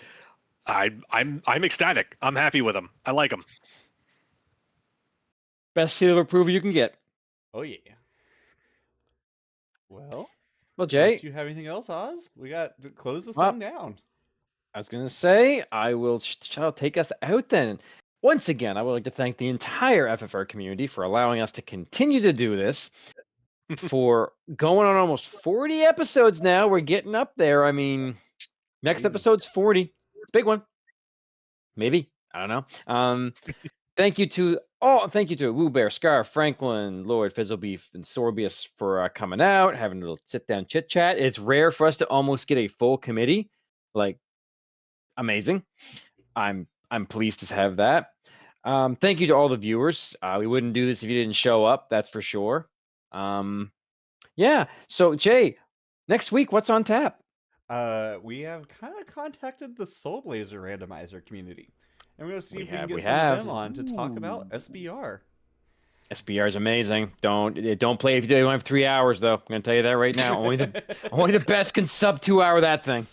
E: I'm ecstatic. I'm happy with them. I like them.
A: Best seal of approval you can get.
B: Oh yeah. Well,
A: Jay,
B: do you have anything else, Oz? We got to close this thing down.
A: I was gonna say I will shall take us out then. Once again, I would like to thank the entire FFR community for allowing us to continue to do this. for going on almost 40 episodes now. We're getting up there. I mean, next
B: Crazy.
A: episode's 40. It's a big one. Maybe. I don't know. Thank you to Woo Bear, Scar, Franklin, Lord, Fizzlebeef, and Sorbius for coming out, having a little sit down chit chat. It's rare for us to almost get a full committee. Like, amazing. I'm pleased to have that. Thank you to all the viewers. We wouldn't do this if you didn't show up. That's for sure. Yeah. So Jay, next week, what's on tap?
B: We have kind of contacted the Soul Blazer randomizer community, and we're gonna see if we can get
A: We
B: some of
A: have.
B: them on to talk about SBR.
A: SBR is amazing. Don't play if you don't have 3 hours though. I'm gonna tell you that right now. Only the best can sub 2 hour that thing.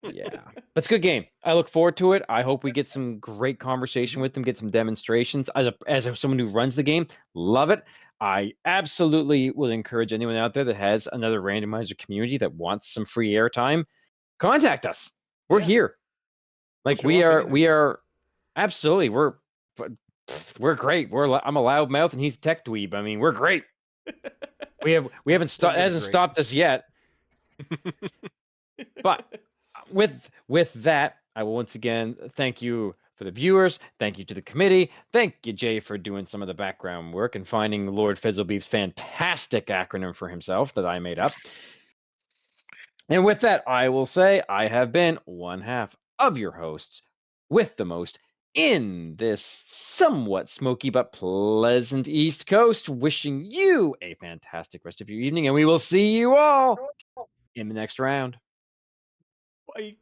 A: Yeah, that's a good game. I look forward to it. I hope we get some great conversation with them, get some demonstrations. As someone who runs the game, love it. I absolutely will encourage anyone out there that has another randomizer community that wants some free airtime, contact us. We're here. Like we are absolutely we're great. I'm a loud mouth and he's a tech dweeb. I mean, we're great. We haven't stopped. Hasn't stopped us yet. But with that, I will once again thank you for the viewers. Thank you to the committee. Thank you, Jay, for doing some of the background work and finding Lord Fizzlebeef's fantastic acronym for himself that I made up. And with that, I will say I have been one half of your hosts with the most in this somewhat smoky but pleasant East Coast, wishing you a fantastic rest of your evening, and we will see you all in the next round.
B: Bye.